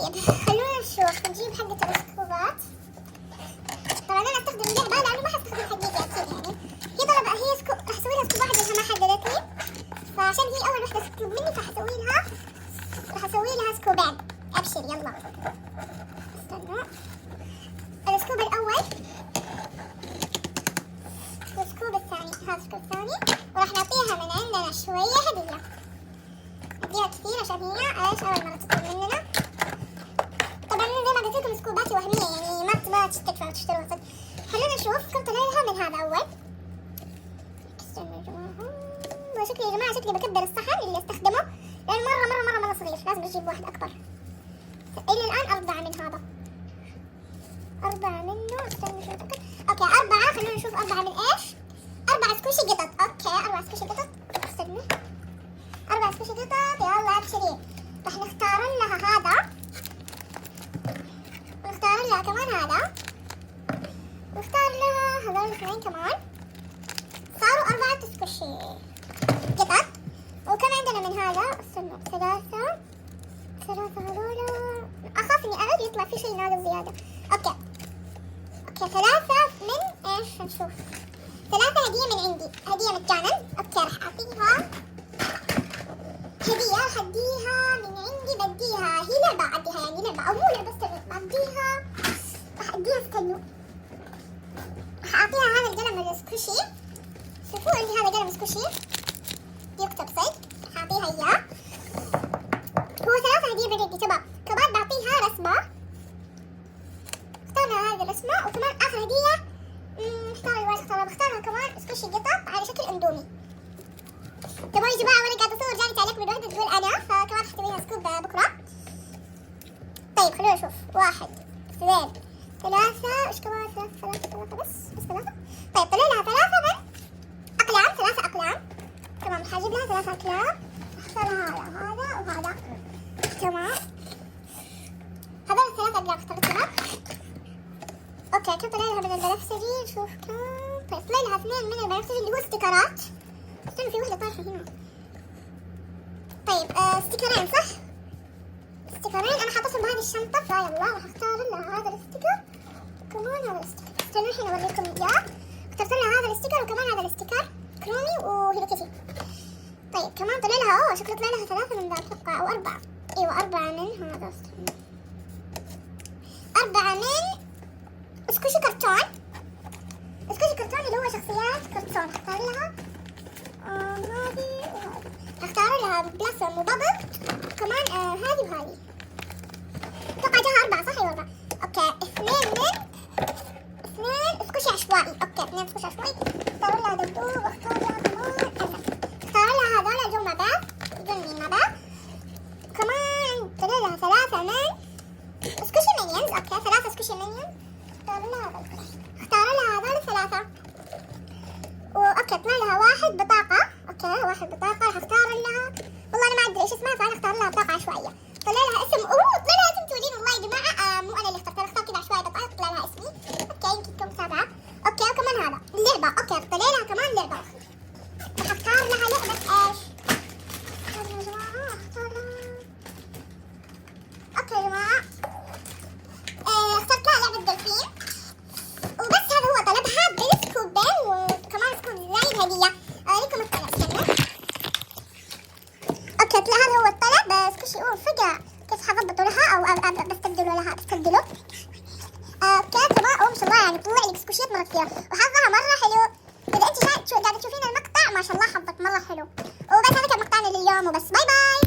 طيب خلونا نشوف نجيب حقة السكوبات. طبعا انا استخدم لعبة لانه ما حستخدم حقيقي اكيد يعني. هي طلب هي راح اسوي لها سكوب واحدة لانها ما حددت لي، فعشان هي اول وحدة تطلب مني راح اسوي لها سكوبين. ابشر يلا. استنى. السكوب الاول والسكوب الثاني، هذا السكوب الثاني، وراح نعطيها من عندنا شوية هدية. نديها كثير عشان هي ايش اول مرة تطلب مننا. طبعا زي ما قلت لكم سكوباتي وهمية يعني ما تشتروا وتشتروا. خلونا نشوف كم طلع لها من هذا اول. استنوا يا جماعة، شكلي يا جماعة شكلي بكبر الصحن اللي استخدمه لأنه مرة صغير، لازم اجيب واحد اكبر. الى الان 4 من هذا، 4 منه. استنوا شوف اوكي 4. خلونا نشوف 4 من ايش. 4 سكوشي قطط. اوكي 4 سكوشي قطط. استنوا 4 سكوشي قطط. يلا ابشري. راح نختار لها هذا، ونختار لها كمان هذا، ونختار لها هذول الاثنين كمان. صاروا 4 سكوشي قطط. وكم عندنا من هذا؟ استنوا 3 هذول. اخاف اني ابد يطلع في شيء ناقص زيادة. اوكي 3 من ايش نشوف. 3 هدية من عندي، هدية مجانا. اوكي راح اعطيها هدية، راح اديها من عندي. بديها هي لعبة، اديها يعني لعبة او مو لعبة، بديها راح اديها استنوا. راح اعطيها هذا القلم السكوشي. شوفوا عندي هذا قلم سكوشي يكتب صيد، راح اعطيها اياه. هو 3 هدية من عندي. تمام. كمان بعطيها رسمة، اختارها هذه الرسمة. وكمان اخر هدية بختارها كمان سكوشي قطط على شكل اندومي. تبغوا يا جماعة وانا قاعدة اصور جاني تعليق من واحدة تقول انا، فكمان حتبينها سكوب بكرة. طيب خلونا نشوف. 1 2 3 ايش كمان 3 بس 3. طيب طلع لها 3 من اقلام، 3 اقلام. تمام راح اجيب لها 3 اقلام. اختارها هذا وهذا. تمام هذول 3 اقلام اخترتها. اوكي كم طلع لها من البنفسجي؟ نشوف كم. طيب طلع لها 2 من البنفسجي اللي هو استيكرات. استنى في واحدة طايحة هنا. طيب استيكرين صح؟ استيكرين انا حاطتهم بهذه الشنطة. فيلا راح اختار لها هذا الاستيكر وكمان هذا الاستيكر. استنوا الحين اوريكم اياه. اخترت لها هذا الاستيكر وكمان هذا الاستيكر كرومي وهيلو كيتي. طيب كمان طلع لها شكله طلع لها 3 من ذا اتوقع او 4. ايوه 4 من هذا. 4 من سكوشي كرتون. سكوشي كرتون اللي هو شخصيات كرتون. اختار لها هذه وهذه. اختار لها بلاسم وبابل كمان هذه وهذه. اتوقع جاها 4 صح؟ ايوه 4. اوكي 2 سكوشي عشوائي. اوكي 2 سكوشي عشوائي. اختار لها دبدوب واختار لها كمان اختار لها هذول جو مبات جوني مبات. كمان طلع لها 3 من سكوشي مينيونز. اوكي 3 سكوشي مينيونز. اختار لها هذول 3. اوكي طلع لها 1 بطاقة. اوكي 1 بطاقة. راح اختار لها والله انا ما ادري ايش اسمها، فانا اختار لها بطاقة عشوائية. طلع لها اسم. طلع لها اسم تولين. والله يا جماعة مو انا اللي اخترت، انا اختار كذا عشوائي بطاقة طلع لها اسمي. اوكي يمكن تكون متابعة. اوكي وكمان هذا اللعبة. اوكي طلع لها كمان لعبة. راح اختار لها لعبة ايش؟ يا جماعة اختار لها. اوكي يا جماعة اخترت لها لعبة دلفين. وبس هذا هو طلبها بالسكوبين وكمان سكوب زايد هدية. اوريكم الطلب. استنى. اوكي طلع هذا هو الطلب. سكوشي فجأة كيف حضبطوا لها او بستبدلوا لها بستبدلوا. اوكي تمام ما شاء الله يعني طلع لك سكوشيات مرة كثيرة وحظها مرة حلو. اذا انت قاعدة تشوفين المقطع ما شاء الله حظك مرة حلو. وبس هذا كان مقطعنا لليوم وبس. باي باي.